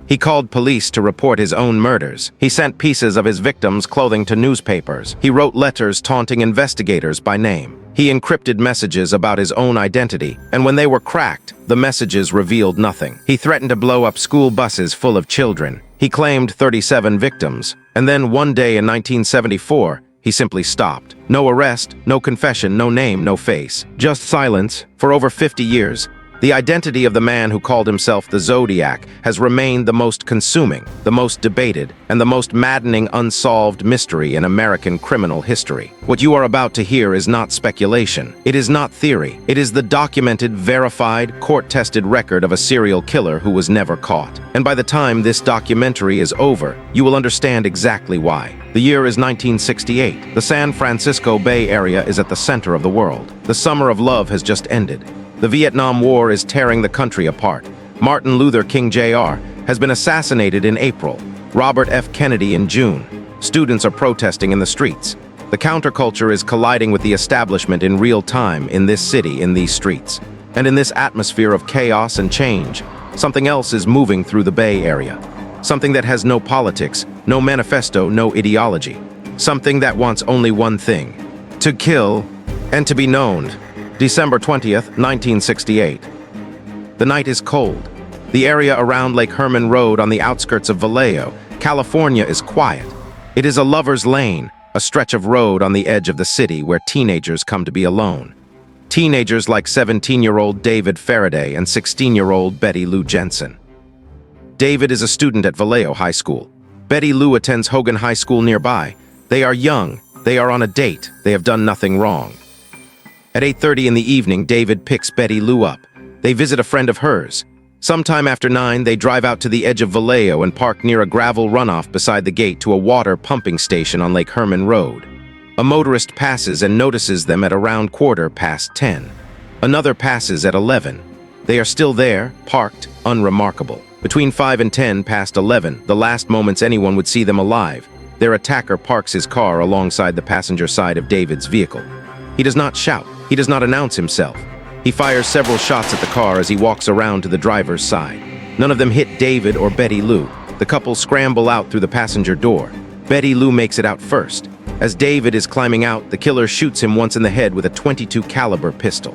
He called police to report his own murders. He sent pieces of his victims' clothing to newspapers. He wrote letters taunting investigators by name. He encrypted messages about his own identity, and when they were cracked, the messages revealed nothing. He threatened to blow up school buses full of children. He claimed 37 victims, and then one day in 1974, he simply stopped. No arrest, no confession, no name, no face. Just silence. For over 50 years, the identity of the man who called himself the Zodiac has remained the most consuming, the most debated, and the most maddening unsolved mystery in American criminal history. What you are about to hear is not speculation. It is not theory. It is the documented, verified, court-tested record of a serial killer who was never caught. And by the time this documentary is over, you will understand exactly why. The year is 1968. The San Francisco Bay Area is at the center of the world. The summer of love has just ended. The Vietnam War is tearing the country apart. Martin Luther King Jr. has been assassinated in April. Robert F. Kennedy in June. Students are protesting in the streets. The counterculture is colliding with the establishment in real time in this city, in these streets. And in this atmosphere of chaos and change, something else is moving through the Bay Area. Something that has no politics, no manifesto, no ideology. Something that wants only one thing: to kill and to be known. December 20th, 1968. The night is cold. The area around Lake Herman Road on the outskirts of Vallejo, California is quiet. It is a lover's lane, a stretch of road on the edge of the city where teenagers come to be alone. Teenagers like 17-year-old David Faraday and 16-year-old Betty Lou Jensen. David is a student at Vallejo High School. Betty Lou attends Hogan High School nearby. They are young. They are on a date. They have done nothing wrong. At 8:30 in the evening, David picks Betty Lou up. They visit a friend of hers. Sometime after 9, they drive out to the edge of Vallejo and park near a gravel runoff beside the gate to a water pumping station on Lake Herman Road. A motorist passes and notices them at around 10:15. Another passes at 11. They are still there, parked, unremarkable. Between 5 and 10:11, the last moments anyone would see them alive, their attacker parks his car alongside the passenger side of David's vehicle. He does not shout. He does not announce himself. He fires several shots at the car as he walks around to the driver's side. None of them hit David or Betty Lou. The couple scramble out through the passenger door. Betty Lou makes it out first. As David is climbing out, the killer shoots him once in the head with a .22 caliber pistol.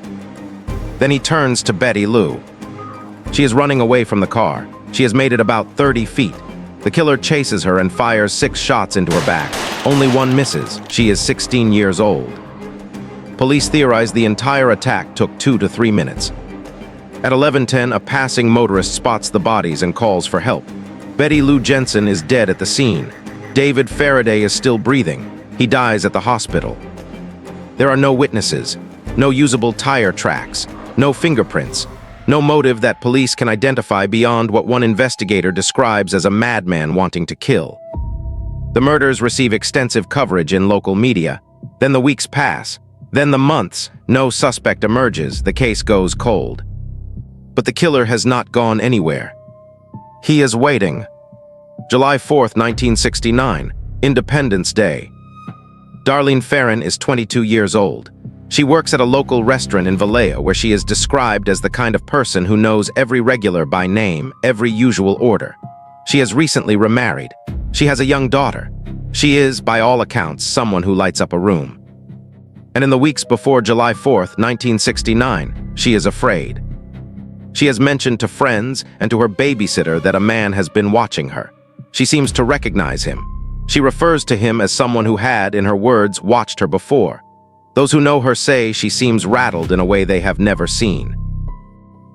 Then he turns to Betty Lou. She is running away from the car. She has made it about 30 feet. The killer chases her and fires 6 shots into her back. Only one misses. She is 16 years old. Police theorize the entire attack took 2 to 3 minutes. At 11:10, a passing motorist spots the bodies and calls for help. Betty Lou Jensen is dead at the scene. David Faraday is still breathing. He dies at the hospital. There are no witnesses, no usable tire tracks, no fingerprints, no motive that police can identify beyond what one investigator describes as a madman wanting to kill. The murders receive extensive coverage in local media. Then the weeks pass. Then the months. No suspect emerges. The case goes cold. But the killer has not gone anywhere. He is waiting. July 4th, 1969, Independence Day. Darlene Ferrin is 22 years old. She works at a local restaurant in Vallejo where she is described as the kind of person who knows every regular by name, every usual order. She has recently remarried. She has a young daughter. She is, by all accounts, someone who lights up a room. And in the weeks before July 4th, 1969, she is afraid. She has mentioned to friends and to her babysitter that a man has been watching her. She seems to recognize him. She refers to him as someone who had, in her words, watched her before. Those who know her say she seems rattled in a way they have never seen.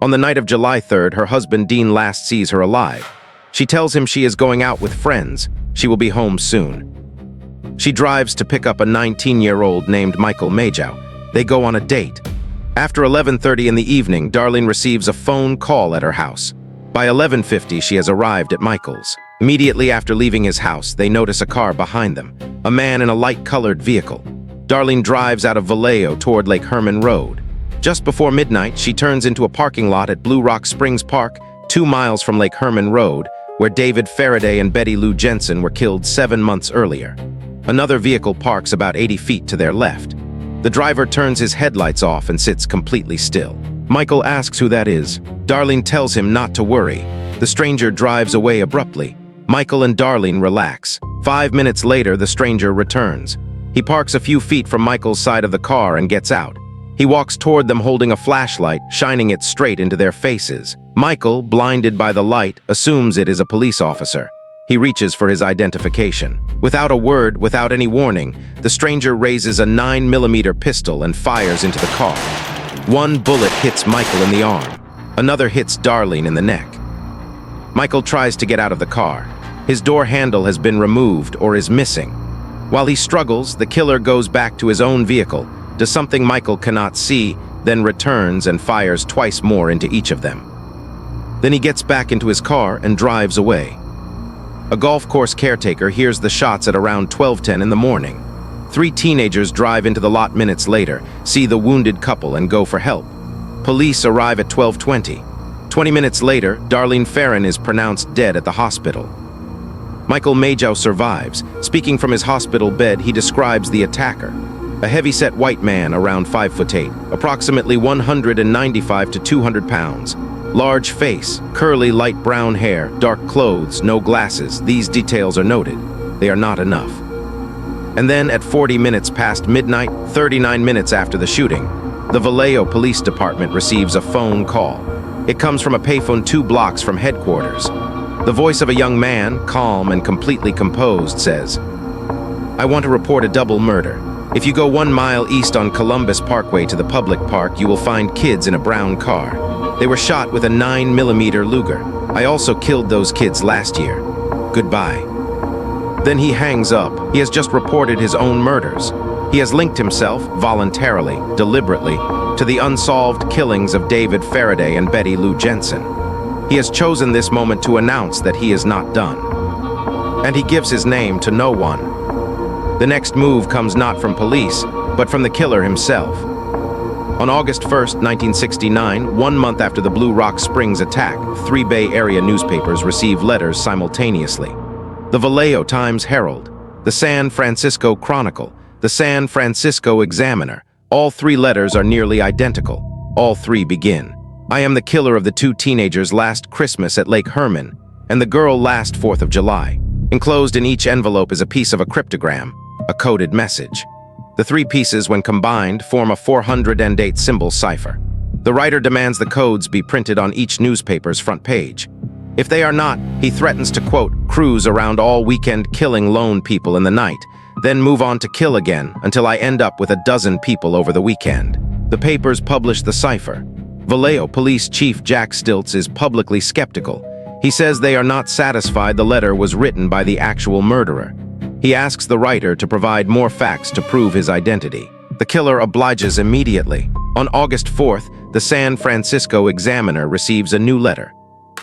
On the night of July 3rd, her husband Dean last sees her alive. She tells him she is going out with friends. She will be home soon. She drives to pick up a 19-year-old named Michael Majow. They go on a date. After 11:30 in the evening, Darlene receives a phone call at her house. By 11:50, she has arrived at Michael's. Immediately after leaving his house, they notice a car behind them, a man in a light-colored vehicle. Darlene drives out of Vallejo toward Lake Herman Road. Just before midnight, she turns into a parking lot at Blue Rock Springs Park, 2 miles from Lake Herman Road, where David Faraday and Betty Lou Jensen were killed 7 months earlier. Another vehicle parks about 80 feet to their left. The driver turns his headlights off and sits completely still. Michael asks who that is. Darlene tells him not to worry. The stranger drives away abruptly. Michael and Darlene relax. 5 minutes later, the stranger returns. He parks a few feet from Michael's side of the car and gets out. He walks toward them holding a flashlight, shining it straight into their faces. Michael, blinded by the light, assumes it is a police officer. He reaches for his identification. Without a word, without any warning, the stranger raises a 9mm pistol and fires into the car. One bullet hits Michael in the arm. Another hits Darlene in the neck. Michael tries to get out of the car. His door handle has been removed or is missing. While he struggles, the killer goes back to his own vehicle, does something Michael cannot see, then returns and fires twice more into each of them. Then he gets back into his car and drives away. A golf course caretaker hears the shots at around 12:10 in the morning. 3 teenagers drive into the lot minutes later, see the wounded couple and go for help. Police arrive at 12:20. 20 minutes later, Darlene Ferrin is pronounced dead at the hospital. Michael Majau survives. Speaking from his hospital bed, he describes the attacker. A heavy-set white man around 5'8", approximately 195 to 200 pounds. Large face, curly light brown hair, dark clothes, no glasses. These details are noted. They are not enough. And then at 40 minutes past midnight, 39 minutes after the shooting, the Vallejo Police Department receives a phone call. It comes from a payphone 2 blocks from headquarters. The voice of a young man, calm and completely composed, says, "I want to report a double murder. If you go 1 mile east on Columbus Parkway to the public park, you will find kids in a brown car. They were shot with a 9mm Luger. I also killed those kids last year. Goodbye." Then he hangs up. He has just reported his own murders. He has linked himself, voluntarily, deliberately, to the unsolved killings of David Faraday and Betty Lou Jensen. He has chosen this moment to announce that he is not done. And he gives his name to no one. The next move comes not from police, but from the killer himself. On August 1st, 1969, 1 month after the Blue Rock Springs attack, 3 Bay Area newspapers receive letters simultaneously. The Vallejo Times-Herald, the San Francisco Chronicle, the San Francisco Examiner. All 3 letters are nearly identical. All 3 begin, "I am the killer of the 2 teenagers last Christmas at Lake Herman, and the girl last 4th of July." Enclosed in each envelope is a piece of a cryptogram, a coded message. The 3 pieces, when combined, form a 408 symbol cipher. The writer demands the codes be printed on each newspaper's front page. If they are not, he threatens to, quote, "cruise around all weekend killing lone people in the night, then move on to kill again until I end up with a dozen people over the weekend." The papers publish the cipher. Vallejo Police Chief Jack Stiltz is publicly skeptical. He says they are not satisfied the letter was written by the actual murderer. He asks the writer to provide more facts to prove his identity. The killer obliges immediately. On August 4th, the San Francisco Examiner receives a new letter.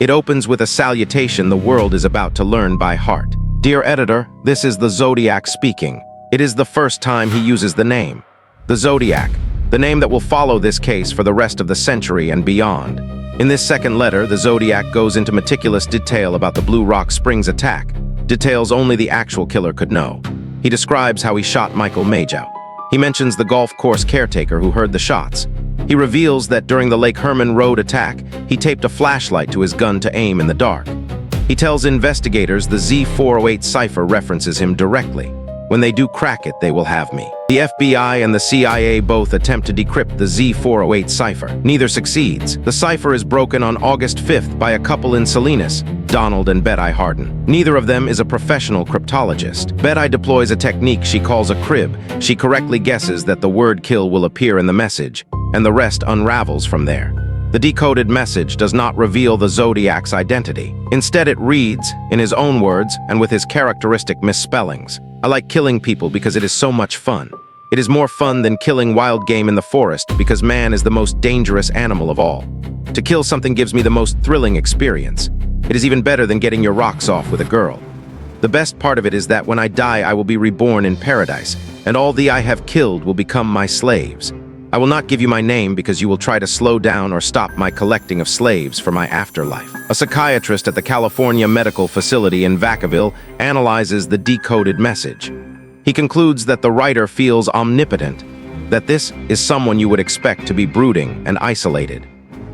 It opens with a salutation the world is about to learn by heart. "Dear editor, this is the Zodiac speaking." It is the first time he uses the name. The Zodiac, the name that will follow this case for the rest of the century and beyond. In this second letter, the Zodiac goes into meticulous detail about the Blue Rock Springs attack, details only the actual killer could know. He describes how he shot Michael Majau. He mentions the golf course caretaker who heard the shots. He reveals that during the Lake Herman Road attack, he taped a flashlight to his gun to aim in the dark. He tells investigators the Z408 cipher references him directly. When they do crack it, they will have me. The FBI and the CIA both attempt to decrypt the Z408 cipher. Neither succeeds. The cipher is broken on August 5th by a couple in Salinas, Donald and Betty Harden. Neither of them is a professional cryptologist. Betty deploys a technique she calls a crib. She correctly guesses that the word kill will appear in the message, and the rest unravels from there. The decoded message does not reveal the Zodiac's identity. Instead, it reads, in his own words and with his characteristic misspellings, "I like killing people because it is so much fun. It is more fun than killing wild game in the forest because man is the most dangerous animal of all. To kill something gives me the most thrilling experience. It is even better than getting your rocks off with a girl. The best part of it is that when I die, I will be reborn in paradise, and all the I have killed will become my slaves. I will not give you my name because you will try to slow down or stop my collecting of slaves for my afterlife." A psychiatrist at the California Medical Facility in Vacaville analyzes the decoded message. He concludes that the writer feels omnipotent, that this is someone you would expect to be brooding and isolated.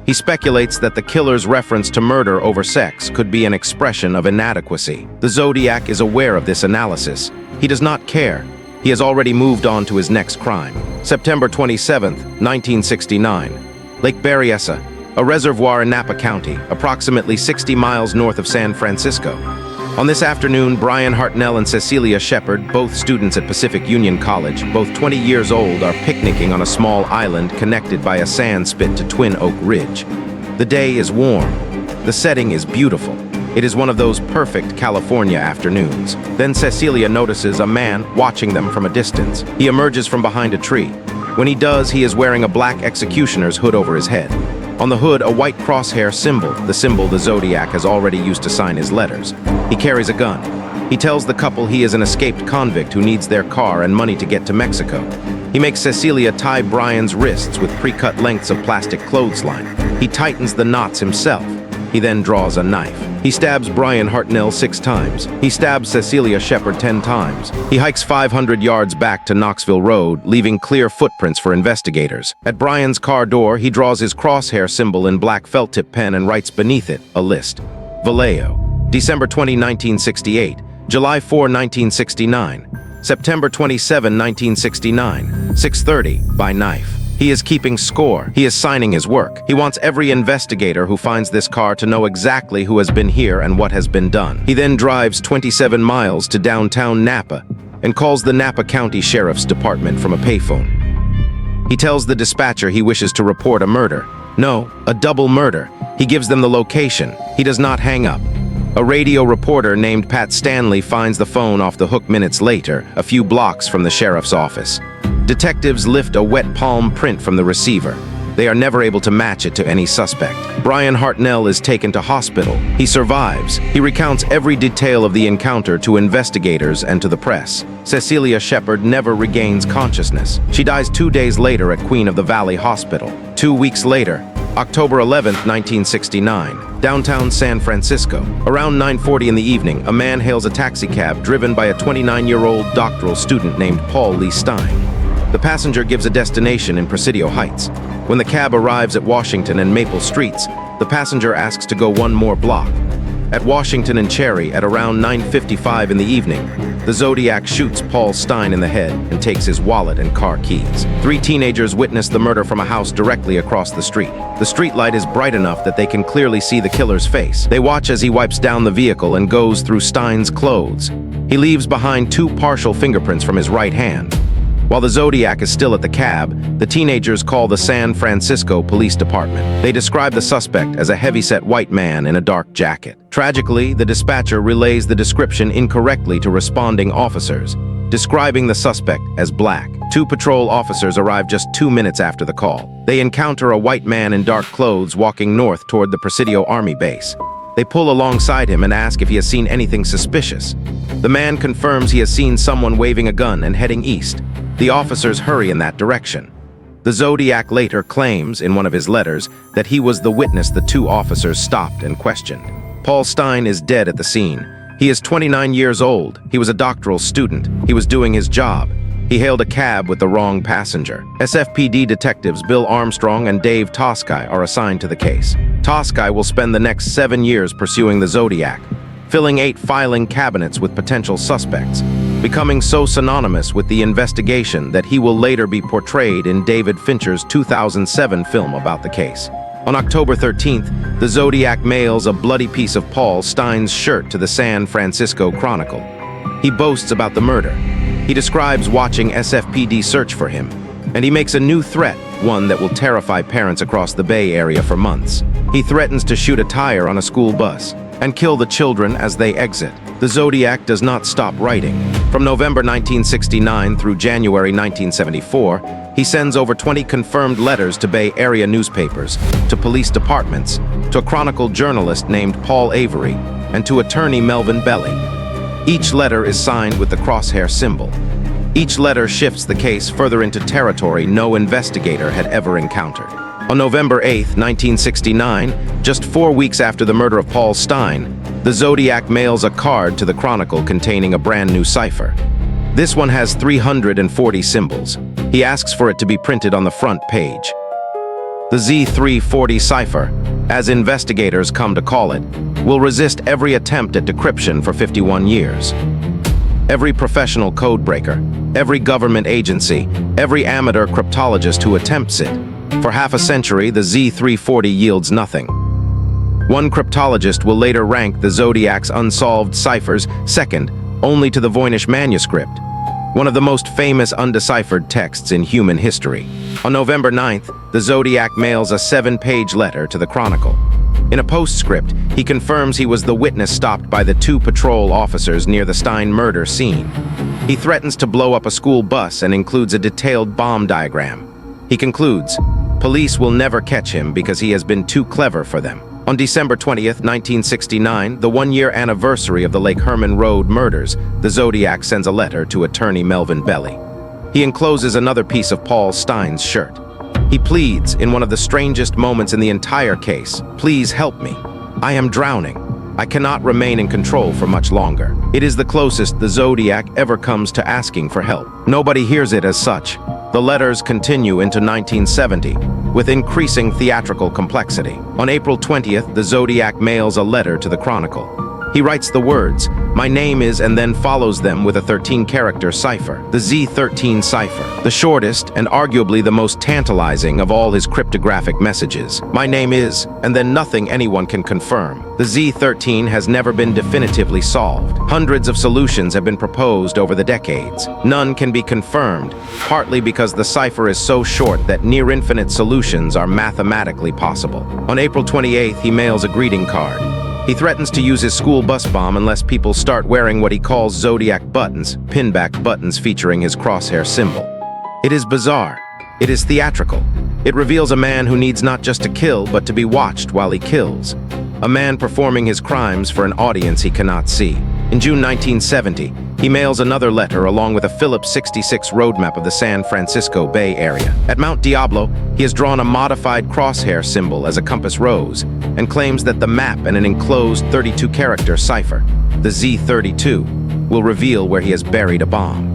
He speculates that the killer's reference to murder over sex could be an expression of inadequacy. The Zodiac is aware of this analysis. He does not care. He has already moved on to his next crime. September 27, 1969. Lake Berryessa, a reservoir in Napa County, approximately 60 miles north of San Francisco. On this afternoon, Brian Hartnell and Cecilia Shepard, both students at Pacific Union College, both 20 years old, are picnicking on a small island connected by a sand spit to Twin Oak Ridge. The day is warm. The setting is beautiful. It is one of those perfect California afternoons. Then Cecilia notices a man watching them from a distance. He emerges from behind a tree. When he does, he is wearing a black executioner's hood over his head. On the hood, a white crosshair symbol, the symbol the Zodiac has already used to sign his letters. He carries a gun. He tells the couple he is an escaped convict who needs their car and money to get to Mexico. He makes Cecilia tie Brian's wrists with pre-cut lengths of plastic clothesline. He tightens the knots himself. He then draws a knife. He stabs Brian Hartnell 6 times. He stabs Cecilia Shepard 10 times. He hikes 500 yards back to Knoxville Road, leaving clear footprints for investigators. At Brian's car door, he draws his crosshair symbol in black felt-tip pen and writes beneath it a list. Vallejo. December 20, 1968. July 4, 1969. September 27, 1969. 6:30 by knife. He is keeping score. He is signing his work. He wants every investigator who finds this car to know exactly who has been here and what has been done. He then drives 27 miles to downtown Napa and calls the Napa County Sheriff's Department from a payphone. He tells the dispatcher he wishes to report a murder. No, a double murder. He gives them the location. He does not hang up. A radio reporter named Pat Stanley finds the phone off the hook minutes later, a few blocks from the sheriff's office. Detectives lift a wet palm print from the receiver. They are never able to match it to any suspect. Brian Hartnell is taken to hospital. He survives. He recounts every detail of the encounter to investigators and to the press. Cecilia Shepard never regains consciousness. She dies 2 days later at Queen of the Valley Hospital. 2 weeks later, October 11, 1969, downtown San Francisco. Around 9:40 in the evening, a man hails a taxicab driven by a 29-year-old doctoral student named Paul Lee Stine. The passenger gives a destination in Presidio Heights. When the cab arrives at Washington and Maple Streets, the passenger asks to go one more block. At Washington and Cherry at around 9:55 in the evening, the Zodiac shoots Paul Stine in the head and takes his wallet and car keys. 3 teenagers witness the murder from a house directly across the street. The street light is bright enough that they can clearly see the killer's face. They watch as he wipes down the vehicle and goes through Stine's clothes. He leaves behind 2 partial fingerprints from his right hand. While the Zodiac is still at the cab, the teenagers call the San Francisco Police Department. They describe the suspect as a heavy-set white man in a dark jacket. Tragically, the dispatcher relays the description incorrectly to responding officers, describing the suspect as black. 2 patrol officers arrive just 2 minutes after the call. They encounter a white man in dark clothes walking north toward the Presidio Army base. They pull alongside him and ask if he has seen anything suspicious. The man confirms he has seen someone waving a gun and heading east. The officers hurry in that direction. The Zodiac later claims, in one of his letters, that he was the witness the 2 officers stopped and questioned. Paul Stine is dead at the scene. He is 29 years old. He was a doctoral student. He was doing his job. He hailed a cab with the wrong passenger. SFPD detectives Bill Armstrong and Dave Toskai are assigned to the case. Toskai will spend the next 7 years pursuing the Zodiac, filling 8 filing cabinets with potential suspects, becoming so synonymous with the investigation that he will later be portrayed in David Fincher's 2007 film about the case. On October 13th, the Zodiac mails a bloody piece of Paul Stine's shirt to the San Francisco Chronicle. He boasts about the murder. He describes watching SFPD search for him, and he makes a new threat, one that will terrify parents across the Bay Area for months. He threatens to shoot a tire on a school bus and kill the children as they exit. The Zodiac does not stop writing. From November 1969 through January 1974, he sends over 20 confirmed letters to Bay Area newspapers, to police departments, to a Chronicle journalist named Paul Avery, and to attorney Melvin Belly. Each letter is signed with the crosshair symbol. Each letter shifts the case further into territory no investigator had ever encountered. On November 8, 1969, just 4 weeks after the murder of Paul Stine, the Zodiac mails a card to the Chronicle containing a brand new cipher. This one has 340 symbols. He asks for it to be printed on the front page. The Z340 cipher, as investigators come to call it, will resist every attempt at decryption for 51 years. Every professional codebreaker, every government agency, every amateur cryptologist who attempts it. For half a century, the Z340 yields nothing. One cryptologist will later rank the Zodiac's unsolved ciphers second only to the Voynich manuscript, one of the most famous undeciphered texts in human history. On November 9th, the Zodiac mails a 7-page letter to the Chronicle. In a postscript, he confirms he was the witness stopped by the 2 patrol officers near the Stine murder scene. He threatens to blow up a school bus and includes a detailed bomb diagram. He concludes, police will never catch him because he has been too clever for them. On December 20th, 1969, the 1-year anniversary of the Lake Herman Road murders, the Zodiac sends a letter to attorney Melvin Belli. He encloses another piece of Paul Stine's shirt. He pleads, in one of the strangest moments in the entire case, "Please help me. I am drowning. I cannot remain in control for much longer." It is the closest the Zodiac ever comes to asking for help. Nobody hears it as such. The letters continue into 1970, with increasing theatrical complexity. On April 20th, the Zodiac mails a letter to the Chronicle. He writes the words, "My name is," and then follows them with a 13-character cipher, the Z13 cipher, the shortest and arguably the most tantalizing of all his cryptographic messages. "My name is," and then nothing anyone can confirm. The Z13 has never been definitively solved. Hundreds of solutions have been proposed over the decades. None can be confirmed, partly because the cipher is so short that near-infinite solutions are mathematically possible. On April 28th, he mails a greeting card. He threatens to use his school bus bomb unless people start wearing what he calls Zodiac buttons, pinback buttons featuring his crosshair symbol. It is bizarre. It is theatrical. It reveals a man who needs not just to kill, but to be watched while he kills. A man performing his crimes for an audience he cannot see. In June 1970, he mails another letter along with a Phillips 66 roadmap of the San Francisco Bay Area. At Mount Diablo, he has drawn a modified crosshair symbol as a compass rose and claims that the map and an enclosed 32-character cipher, the Z32, will reveal where he has buried a bomb.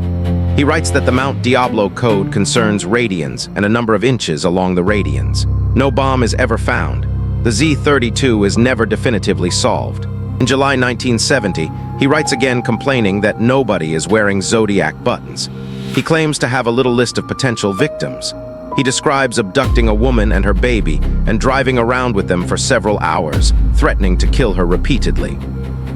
He writes that the Mount Diablo code concerns radians and a number of inches along the radians. No bomb is ever found. The Z32 is never definitively solved. In July 1970, he writes again complaining that nobody is wearing Zodiac buttons. He claims to have a little list of potential victims. He describes abducting a woman and her baby and driving around with them for several hours, threatening to kill her repeatedly.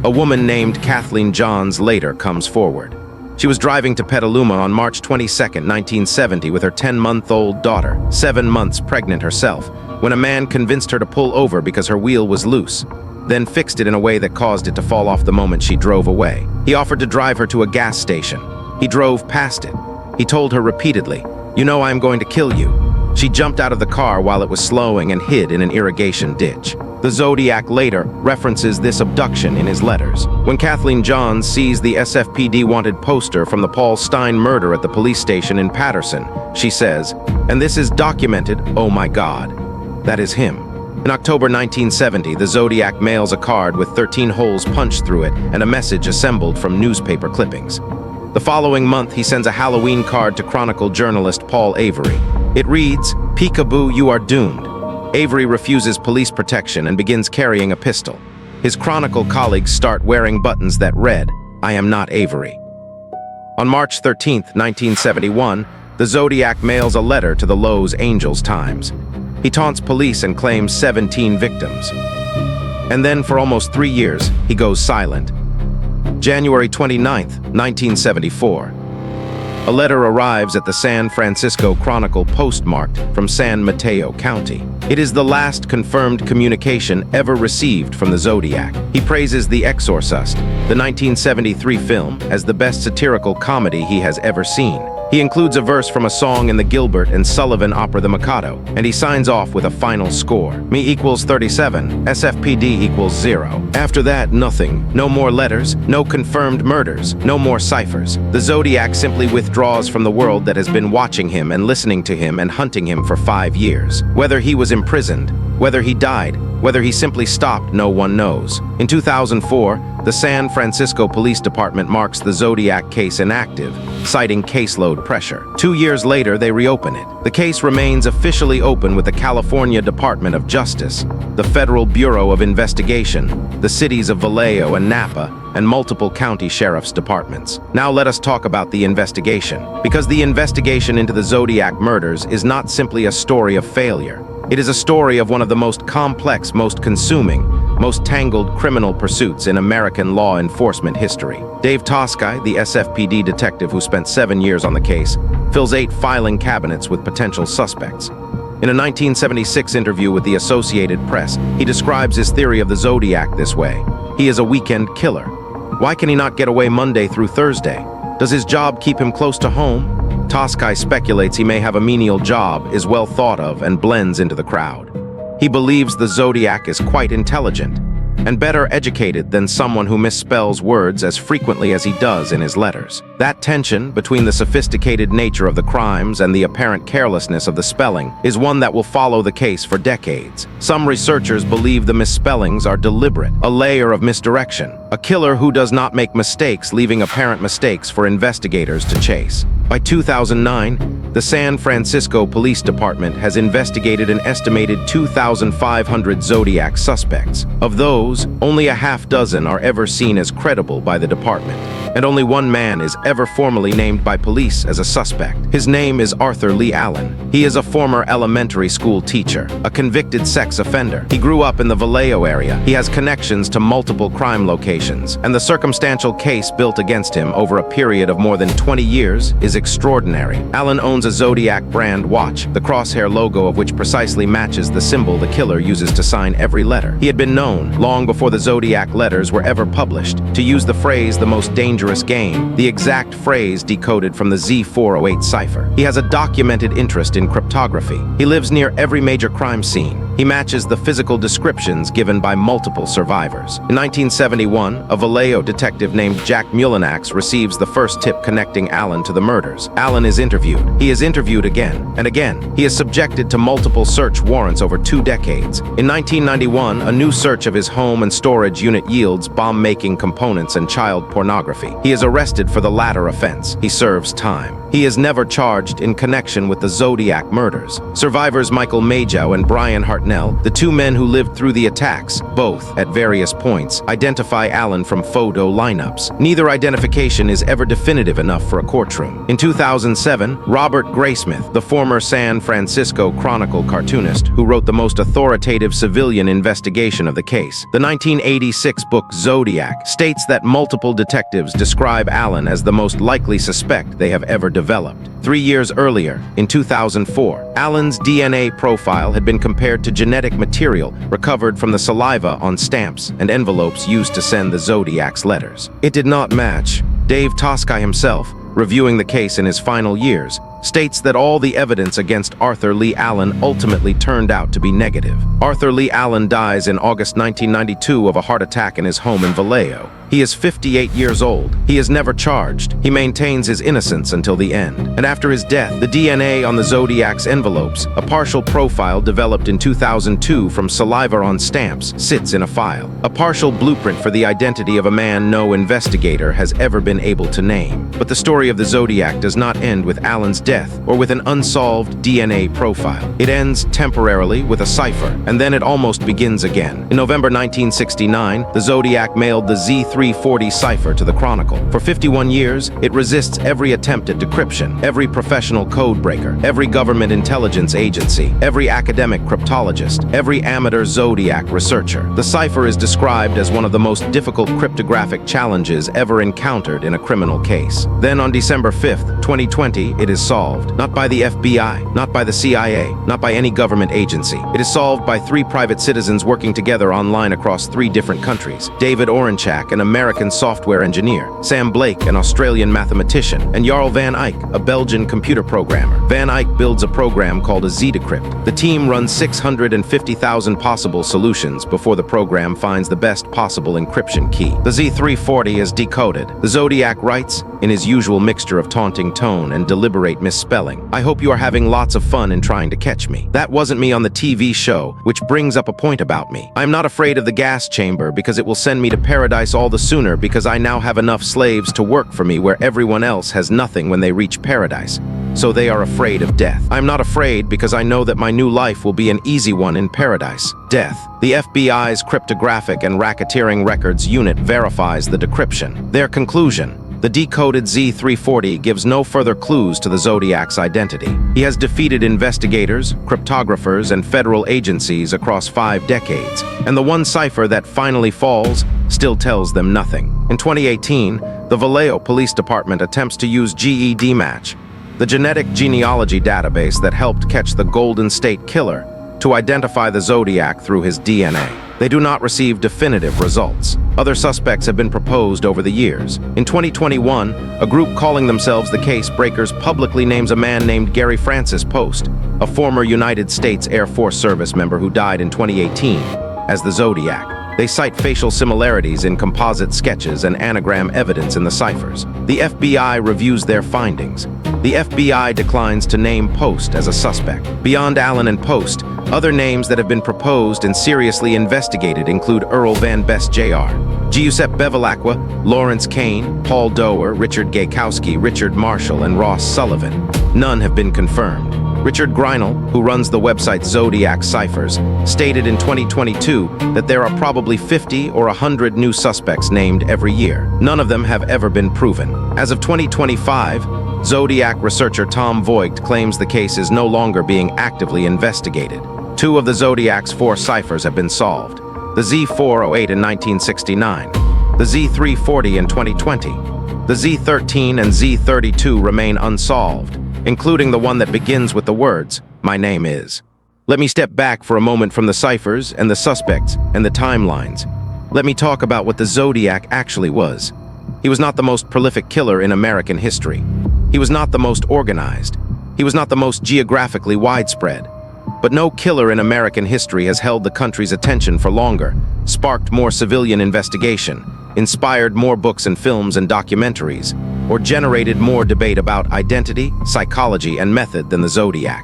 A woman named Kathleen Johns later comes forward. She was driving to Petaluma on March 22, 1970 with her 10-month-old daughter, 7 months pregnant herself, when a man convinced her to pull over because her wheel was loose, then fixed it in a way that caused it to fall off the moment she drove away. He offered to drive her to a gas station. He drove past it. He told her repeatedly, "You know I'm going to kill you." She jumped out of the car while it was slowing and hid in an irrigation ditch. The Zodiac later references this abduction in his letters. When Kathleen Johns sees the SFPD wanted poster from the Paul Stine murder at the police station in Patterson, she says, "And this is documented, oh my God, that is him." In October 1970, the Zodiac mails a card with 13 holes punched through it and a message assembled from newspaper clippings. The following month, he sends a Halloween card to Chronicle journalist Paul Avery. It reads, "Peekaboo, you are doomed." Avery refuses police protection and begins carrying a pistol. His Chronicle colleagues start wearing buttons that read, "I am not Avery." On March 13, 1971, the Zodiac mails a letter to the Los Angeles Times. He taunts police and claims 17 victims. And then for almost 3 years, he goes silent. January 29, 1974. A letter arrives at the San Francisco Chronicle postmarked from San Mateo County. It is the last confirmed communication ever received from the Zodiac. He praises The Exorcist, the 1973 film, as the best satirical comedy he has ever seen. He includes a verse from a song in the Gilbert and Sullivan opera The Mikado, and he signs off with a final score. Me equals 37, SFPD equals 0. After that, nothing. No more letters, no confirmed murders, no more ciphers. The Zodiac simply withdraws from the world that has been watching him and listening to him and hunting him for 5 years. Whether he was imprisoned, whether he died, Whether he simply stopped, no one knows. In 2004, the San Francisco Police Department marks the Zodiac case inactive, citing caseload pressure. 2 years later, they reopen it. The case remains officially open with the California Department of Justice, the Federal Bureau of Investigation, the cities of Vallejo and Napa, and multiple county sheriff's departments. Now let us talk about the investigation. Because the investigation into the Zodiac murders is not simply a story of failure. It is a story of one of the most complex, most consuming, most tangled criminal pursuits in American law enforcement history. Dave Toschi, the SFPD detective who spent 7 years on the case, fills 8 filing cabinets with potential suspects. In a 1976 interview with the Associated Press, he describes his theory of the Zodiac this way. He is a weekend killer. Why can he not get away Monday through Thursday? Does his job keep him close to home? Toschi speculates he may have a menial job, is well thought of, and blends into the crowd. He believes the Zodiac is quite intelligent and better educated than someone who misspells words as frequently as he does in his letters. That tension between the sophisticated nature of the crimes and the apparent carelessness of the spelling is one that will follow the case for decades. Some researchers believe the misspellings are deliberate, a layer of misdirection, a killer who does not make mistakes, leaving apparent mistakes for investigators to chase. By 2009, the San Francisco Police Department has investigated an estimated 2,500 Zodiac suspects. Of those, only a half dozen are ever seen as credible by the department, and only one man is ever formally named by police as a suspect. His name is Leigh Allen. He is a former elementary school teacher, a convicted sex offender. He grew up in the Vallejo area. He has connections to multiple crime locations, and the circumstantial case built against him over a period of more than 20 years is extraordinary. Allen owns a Zodiac brand watch, the crosshair logo of which precisely matches the symbol the killer uses to sign every letter. He had been known, long before the Zodiac letters were ever published, to use the phrase "the most dangerous game," the exact phrase decoded from the Z408 cipher. He has a documented interest in cryptography. He lives near every major crime scene. He matches the physical descriptions given by multiple survivors. In 1971, a Vallejo detective named Jack Mulinax receives the first tip connecting Allen to the murders. Allen is interviewed. He is interviewed again and again. He is subjected to multiple search warrants over 2 decades. In 1991, a new search of his home and storage unit yields bomb-making components and child pornography. He is arrested for the latter offense. He serves time. He is never charged in connection with the Zodiac murders. Survivors Michael Majow and Brian Hartnell, the 2 men who lived through the attacks, both at various points, identify Allen from photo lineups. Neither identification is ever definitive enough for a courtroom. In 2007, Robert Graysmith, the former San Francisco Chronicle cartoonist who wrote the most authoritative civilian investigation of the case, the 1986 book Zodiac, states that multiple detectives describe Allen as the most likely suspect they have ever developed. 3 years earlier, in 2004, Allen's DNA profile had been compared to genetic material recovered from the saliva on stamps and envelopes used to send the Zodiac's letters. It did not match. Dave Toschi himself, reviewing the case in his final years, states that all the evidence against Leigh Allen ultimately turned out to be negative. Leigh Allen dies in August 1992 of a heart attack in his home in Vallejo. He is 58 years old. He is never charged. He maintains his innocence until the end. And after his death, the DNA on the Zodiac's envelopes, a partial profile developed in 2002 from saliva on stamps, sits in a file. A partial blueprint for the identity of a man no investigator has ever been able to name. But the story of the Zodiac does not end with Allen's death or with an unsolved DNA profile. It ends temporarily with a cipher, and then it almost begins again. In November 1969, the Zodiac mailed the Z340 cipher to the Chronicle. For 51 years, it resists every attempt at decryption, every professional code breaker, every government intelligence agency, every academic cryptologist, every amateur Zodiac researcher. The cipher is described as one of the most difficult cryptographic challenges ever encountered in a criminal case. Then on December 5th, 2020, it is solved. Not by the FBI, not by the CIA, not by any government agency. It is solved by 3 private citizens working together online across 3 different countries. David Orenchak, an American software engineer, Sam Blake, an Australian mathematician, and Jarl van Eyck, a Belgian computer programmer. Van Eyck builds a program called a Z-decrypt. The team runs 650,000 possible solutions before the program finds the best possible encryption key. The Z340 is decoded. The Zodiac writes, in his usual mixture of taunting tone and deliberate misspelling, "I hope you are having lots of fun in trying to catch me. That wasn't me on the TV show," which brings up a point about me. I'm not afraid of the gas chamber because it will send me to paradise all the sooner because I now have enough slaves to work for me where everyone else has nothing when they reach paradise. So they are afraid of death. I'm not afraid because I know that my new life will be an easy one in paradise. Death. The FBI's cryptographic and racketeering records unit verifies the decryption. Their conclusion: the decoded Z340 gives no further clues to the Zodiac's identity. He has defeated investigators, cryptographers, and federal agencies across 5 decades, and the one cipher that finally falls still tells them nothing. In 2018, the Vallejo Police Department attempts to use GED Match, the genetic genealogy database that helped catch the Golden State Killer, to identify the Zodiac through his DNA. They do not receive definitive results. Other suspects have been proposed over the years. In 2021, a group calling themselves the Case Breakers publicly names a man named Gary Francis Post, a former United States Air Force service member who died in 2018, as the Zodiac. They cite facial similarities in composite sketches and anagram evidence in the ciphers. The FBI reviews their findings. The FBI declines to name Post as a suspect. Beyond Allen and Post, other names that have been proposed and seriously investigated include Earl Van Best Jr., Giuseppe Bevilacqua, Lawrence Kane, Paul Doer, Richard Gaykowski, Richard Marshall, and Ross Sullivan. None have been confirmed. Richard Greinel, who runs the website Zodiac Ciphers, stated in 2022 that there are probably 50 or 100 new suspects named every year. None of them have ever been proven. As of 2025, Zodiac researcher Tom Voigt claims the case is no longer being actively investigated. 2 of the Zodiac's 4 ciphers have been solved: the Z408 in 1969, the Z340 in 2020. The Z13 and Z32 remain unsolved, including the one that begins with the words, "My name is." Let me step back for a moment from the ciphers and the suspects and the timelines. Let me talk about what the Zodiac actually was. He was not the most prolific killer in American history. He was not the most organized. He was not the most geographically widespread. But no killer in American history has held the country's attention for longer, sparked more civilian investigation, inspired more books and films and documentaries, or generated more debate about identity, psychology, and method than the Zodiac.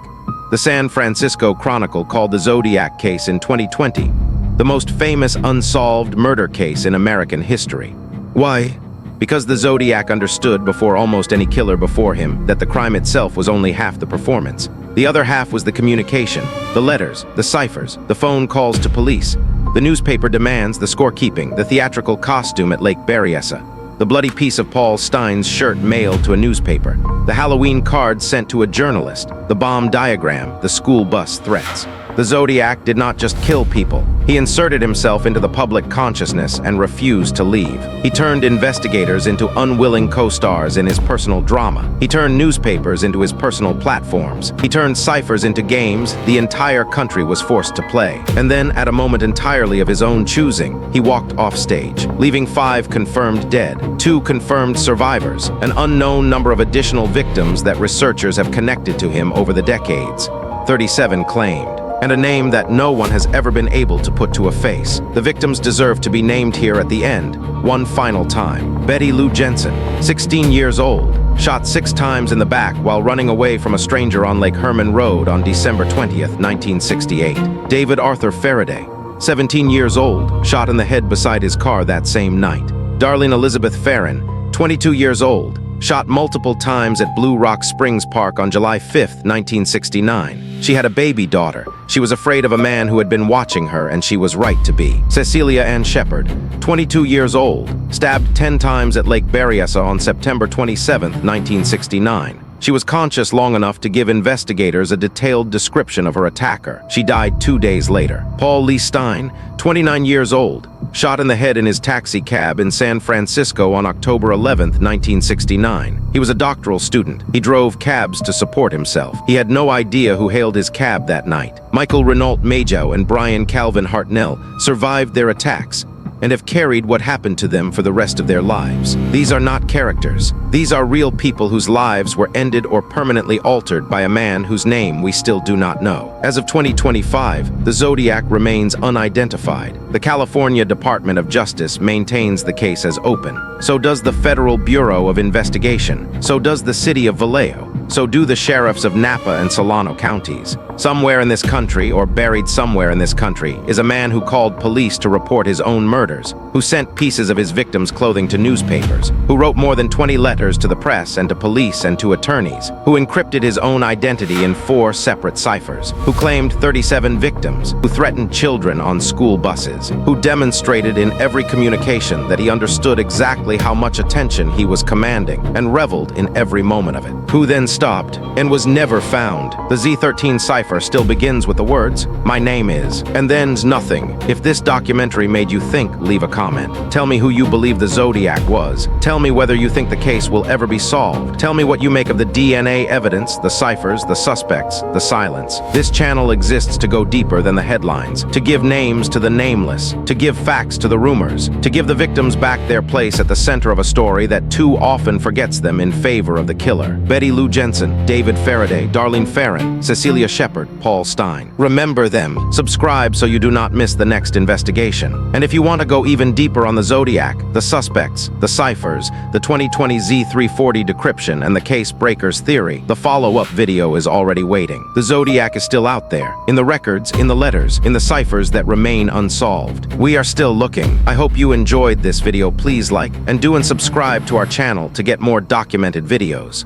The San Francisco Chronicle called the Zodiac case in 2020 the most famous unsolved murder case in American history. Why? Because the Zodiac understood before almost any killer before him that the crime itself was only half the performance. The other half was the communication, the letters, the ciphers, the phone calls to police, the newspaper demands, the scorekeeping, the theatrical costume at Lake Berryessa, the bloody piece of Paul Stine's shirt mailed to a newspaper, the Halloween card sent to a journalist, the bomb diagram, the school bus threats. The Zodiac did not just kill people. He inserted himself into the public consciousness and refused to leave. He turned investigators into unwilling co-stars in his personal drama. He turned newspapers into his personal platforms. He turned ciphers into games the entire country was forced to play. And then, at a moment entirely of his own choosing, he walked off stage, leaving 5 confirmed dead, 2 confirmed survivors, an unknown number of additional victims that researchers have connected to him over the decades, 37 claimed, and a name that no one has ever been able to put to a face. The victims deserve to be named here at the end, one final time. Betty Lou Jensen, 16 years old, shot 6 times in the back while running away from a stranger on Lake Herman Road on December 20th, 1968. David Arthur Faraday, 17 years old, shot in the head beside his car that same night. Darlene Elizabeth Farron, 22 years old, shot multiple times at Blue Rock Springs Park on July 5th, 1969. She had a baby daughter. She was afraid of a man who had been watching her, and she was right to be. Cecilia Ann Shepard, 22 years old, stabbed 10 times at Lake Berryessa on September 27th, 1969. She was conscious long enough to give investigators a detailed description of her attacker. She died 2 days later. Paul Lee Stine, 29 years old, shot in the head in his taxi cab in San Francisco on October 11th, 1969. He was a doctoral student. He drove cabs to support himself. He had no idea who hailed his cab that night. Michael Renault Majow and Brian Calvin Hartnell survived their attacks, and have carried what happened to them for the rest of their lives. These are not characters. These are real people whose lives were ended or permanently altered by a man whose name we still do not know. As of 2025, the Zodiac remains unidentified. The California Department of Justice maintains the case as open. So does the Federal Bureau of Investigation. So does the city of Vallejo. So do the sheriffs of Napa and Solano counties. Somewhere in this country, or buried somewhere in this country, is a man who called police to report his own murders, who sent pieces of his victims' clothing to newspapers, who wrote more than 20 letters to the press and to police and to attorneys, who encrypted his own identity in 4 separate ciphers, who claimed 37 victims, who threatened children on school buses, who demonstrated in every communication that he understood exactly how much attention he was commanding and reveled in every moment of it, who then stopped and was never found. The Z13 cipher still begins with the words, "My name is," and then's nothing. If this documentary made you think, leave a comment. Tell me who you believe the Zodiac was. Tell me whether you think the case will ever be solved. Tell me what you make of the DNA evidence, the ciphers, the suspects, the silence. This channel exists to go deeper than the headlines, to give names to the nameless, to give facts to the rumors, to give the victims back their place at the center of a story that too often forgets them in favor of the killer. Betty Lou Jensen, David Faraday, Darlene Ferrin, Cecilia Shepard, Paul Stine. Remember them. Subscribe so you do not miss the next investigation. And if you want to go even deeper on the Zodiac, the suspects, the ciphers, the 2020 Z340 decryption, and the case breakers theory, the follow-up video is already waiting. The Zodiac is still out there, in the records, in the letters, in the ciphers that remain unsolved. We are still looking. I hope you enjoyed this video. Please like and subscribe to our channel to get more documented videos.